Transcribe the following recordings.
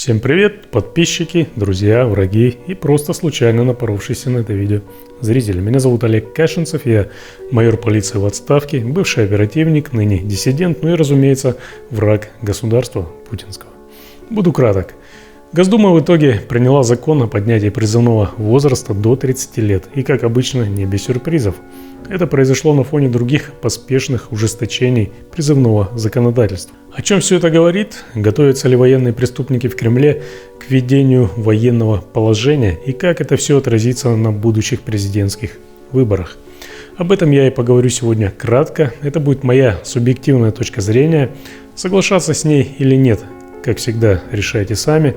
Всем привет, подписчики, друзья, враги и просто случайно напоровшиеся на это видео зрители. Меня зовут Олег Кашинцев, я майор полиции в отставке, бывший оперативник, ныне диссидент, ну и, разумеется, враг государства путинского. Буду краток. Госдума в итоге приняла закон о поднятии призывного возраста до 30 лет. И, как обычно, не без сюрпризов. Это произошло на фоне других поспешных ужесточений призывного законодательства. О чем все это говорит? Готовятся ли военные преступники в Кремле к введению военного положения? И как это все отразится на будущих президентских выборах? Об этом я и поговорю сегодня кратко. Это будет моя субъективная точка зрения. Соглашаться с ней или нет, как всегда, решайте сами.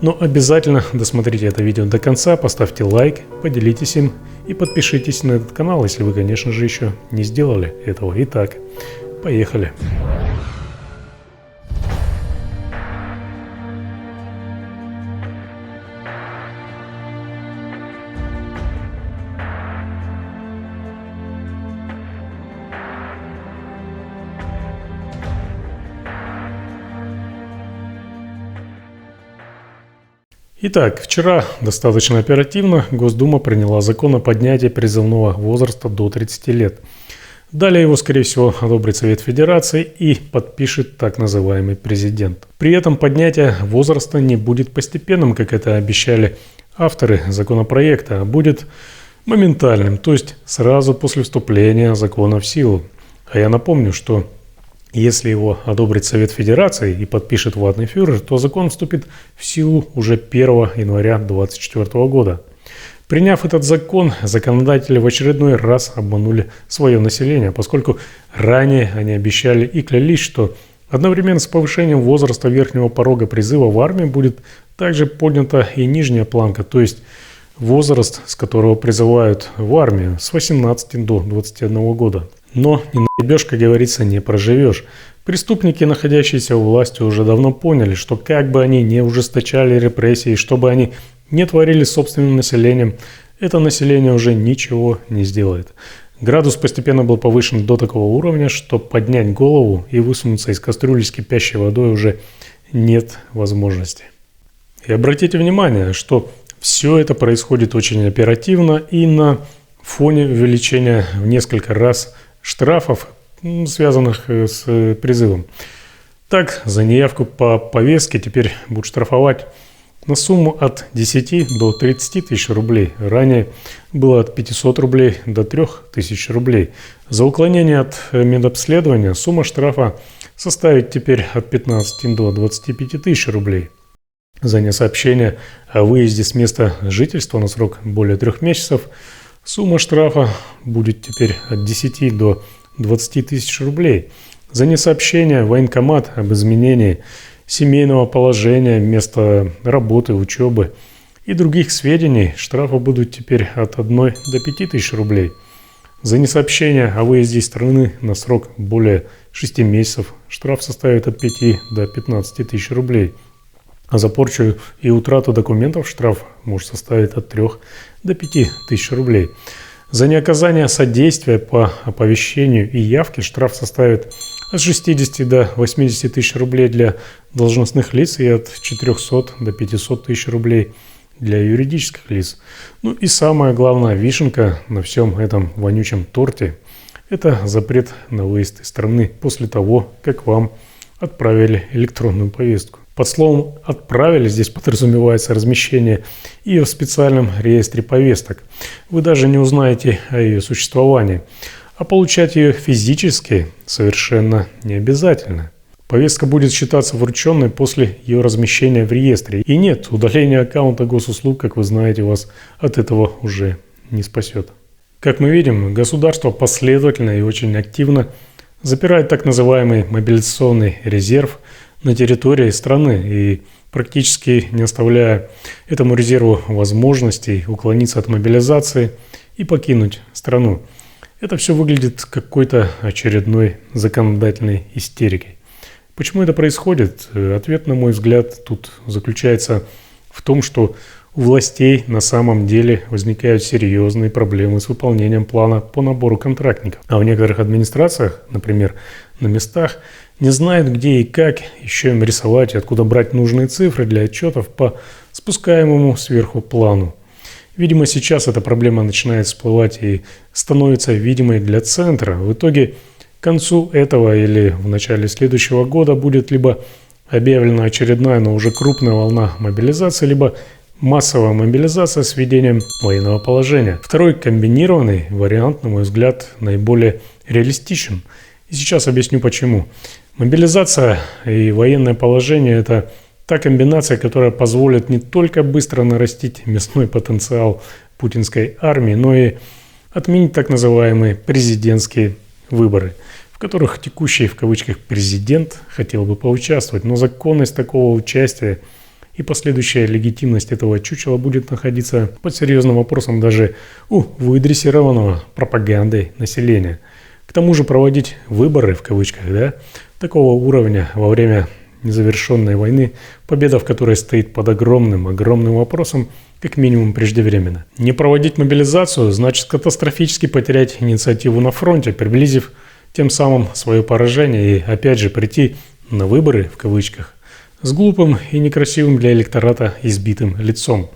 Но обязательно досмотрите это видео до конца, поставьте лайк, поделитесь им и подпишитесь на этот канал, если вы, конечно же, еще не сделали этого. Итак, поехали. Итак, вчера достаточно оперативно Госдума приняла закон о поднятии призывного возраста до 30 лет. Далее его, скорее всего, одобрит Совет Федерации и подпишет так называемый президент. При этом поднятие возраста не будет постепенным, как это обещали авторы законопроекта, а будет моментальным, то есть сразу после вступления закона в силу. А я напомню, что если его одобрит Совет Федерации и подпишет ватный фюрер, то закон вступит в силу уже 1 января 2024 года. Приняв этот закон, законодатели в очередной раз обманули свое население, поскольку ранее они обещали и клялись, что одновременно с повышением возраста верхнего порога призыва в армию будет также поднята и нижняя планка, то есть возраст, с которого призывают в армию, с 18 до 21 года. Но не наебешь, как говорится, не проживешь. Преступники, находящиеся у власти, уже давно поняли, что как бы они не ужесточали репрессии, что бы они не творили с собственным населением, это население уже ничего не сделает. Градус постепенно был повышен до такого уровня, что поднять голову и высунуться из кастрюли с кипящей водой уже нет возможности. И обратите внимание, что все это происходит очень оперативно и на фоне увеличения в несколько раз штрафов, связанных с призывом. Так, за неявку по повестке теперь будут штрафовать на сумму от 10 до 30 тысяч рублей. Ранее было от 500 рублей до 3000 рублей. За уклонение от медобследования сумма штрафа составит теперь от 15 до 25 тысяч рублей. За несообщение о выезде с места жительства на срок более 3 месяцев сумма штрафа будет теперь от 10 до 20 тысяч рублей. За несообщение в военкомат об изменении семейного положения, места работы, учебы и других сведений штрафы будут теперь от 1 до 5 тысяч рублей. За несообщение о выезде из страны на срок более 6 месяцев штраф составит от 5 до 15 тысяч рублей. А за порчу и утрату документов штраф может составить от 3 до 5 тысяч рублей. За неоказание содействия по оповещению и явке штраф составит от 60 до 80 тысяч рублей для должностных лиц и от 400 до 500 тысяч рублей для юридических лиц. Ну и самая главная вишенка на всем этом вонючем торте – это запрет на выезд из страны после того, как вам отправили электронную повестку. Под словом «отправили» здесь подразумевается размещение ее в специальном реестре повесток. Вы даже не узнаете о ее существовании, а получать ее физически совершенно не обязательно. Повестка будет считаться врученной после ее размещения в реестре. И нет, удаление аккаунта госуслуг, как вы знаете, вас от этого уже не спасет. Как мы видим, государство последовательно и очень активно запирает так называемый мобилизационный резерв на территории страны и практически не оставляя этому резерву возможностей уклониться от мобилизации и покинуть страну. Это все выглядит какой-то очередной законодательной истерикой. Почему это происходит? Ответ, на мой взгляд, тут заключается в том, что у властей на самом деле возникают серьезные проблемы с выполнением плана по набору контрактников. А в некоторых администрациях, например, на местах, не знают, где и как еще им рисовать и откуда брать нужные цифры для отчетов по спускаемому сверху плану. Видимо, сейчас эта проблема начинает всплывать и становится видимой для центра. В итоге к концу этого или в начале следующего года будет либо объявлена очередная, но уже крупная волна мобилизации, либо массовая мобилизация с введением военного положения. Второй комбинированный вариант, на мой взгляд, наиболее реалистичен. И сейчас объясню почему. Мобилизация и военное положение – это та комбинация, которая позволит не только быстро нарастить мясной потенциал путинской армии, но и отменить так называемые президентские выборы, в которых текущий в кавычках президент хотел бы поучаствовать, но законность такого участия и последующая легитимность этого чучела будет находиться под серьезным вопросом даже у выдрессированного пропагандой населения. К тому же проводить выборы в кавычках, такого уровня во время незавершенной войны, победа в которой стоит под огромным вопросом, как минимум преждевременно. Не проводить мобилизацию значит катастрофически потерять инициативу на фронте, приблизив тем самым свое поражение и опять же прийти на выборы в кавычках с глупым и некрасивым для электората избитым лицом.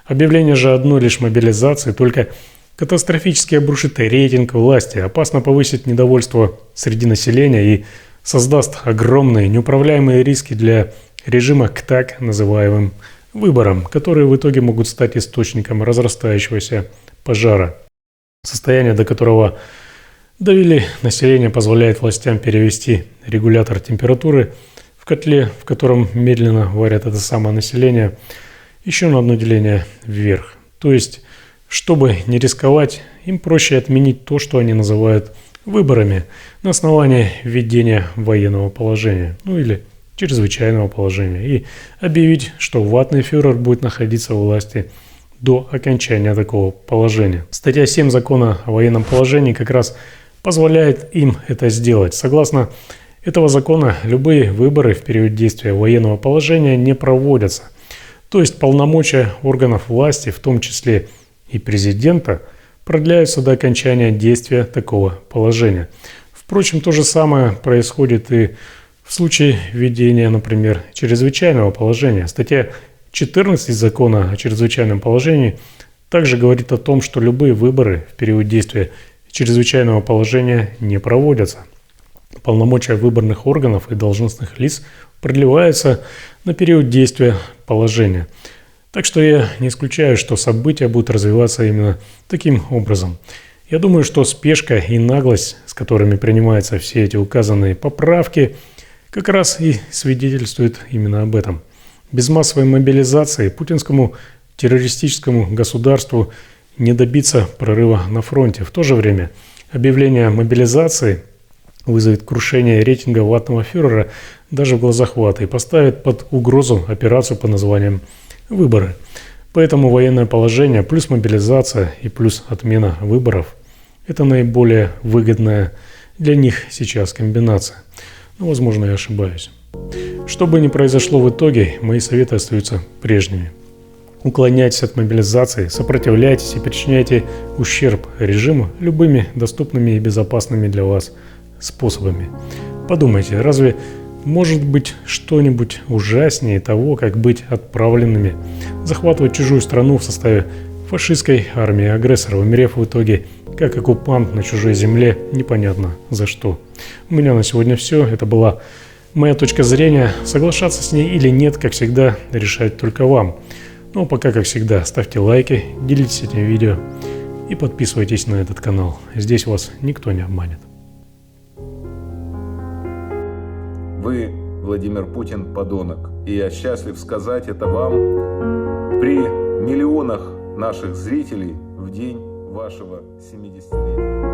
Объявление же одной лишь мобилизации только катастрофически обрушит рейтинг власти, опасно повысит недовольство среди населения и создаст огромные неуправляемые риски для режима к так называемым выборам, которые в итоге могут стать источником разрастающегося пожара. Состояние, до которого довели население, позволяет властям перевести регулятор температуры в котле, в котором медленно варят это самое население, еще на одно деление вверх. То есть, чтобы не рисковать, им проще отменить то, что они называют выборами на основании введения военного положения, или чрезвычайного положения, и объявить, что ватный фюрер будет находиться у власти до окончания такого положения. Статья 7 закона о военном положении как раз позволяет им это сделать. Согласно этого закона, любые выборы в период действия военного положения не проводятся. То есть полномочия органов власти, в том числе и президента, продляются до окончания действия такого положения. Впрочем, то же самое происходит и в случае введения, например, чрезвычайного положения. Статья 14 закона о чрезвычайном положении также говорит о том, что любые выборы в период действия чрезвычайного положения не проводятся. Полномочия выборных органов и должностных лиц продлеваются на период действия положения. Так что я не исключаю, что события будут развиваться именно таким образом. Я думаю, что спешка и наглость, с которыми принимаются все эти указанные поправки, как раз и свидетельствуют именно об этом. Без массовой мобилизации путинскому террористическому государству не добиться прорыва на фронте. В то же время объявление мобилизации вызовет крушение рейтинга ватного фюрера даже в глазах ваты и поставит под угрозу операцию под названием «Выборы». Поэтому военное положение плюс мобилизация и плюс отмена выборов – это наиболее выгодная для них сейчас комбинация. Но, возможно, я ошибаюсь. Что бы ни произошло в итоге, мои советы остаются прежними. Уклоняйтесь от мобилизации, сопротивляйтесь и причиняйте ущерб режиму любыми доступными и безопасными для вас способами. Подумайте, разве может быть что-нибудь ужаснее того, как быть отправленными захватывать чужую страну в составе фашистской армии агрессора, умерев в итоге как оккупант на чужой земле, непонятно за что. У меня на сегодня все. Это была моя точка зрения. Соглашаться с ней или нет, как всегда, решать только вам. Но пока, как всегда, ставьте лайки, делитесь этим видео и подписывайтесь на этот канал. Здесь вас никто не обманет. Вы, Владимир Путин, подонок. И я счастлив сказать это вам при миллионах наших зрителей в день вашего 70-летия.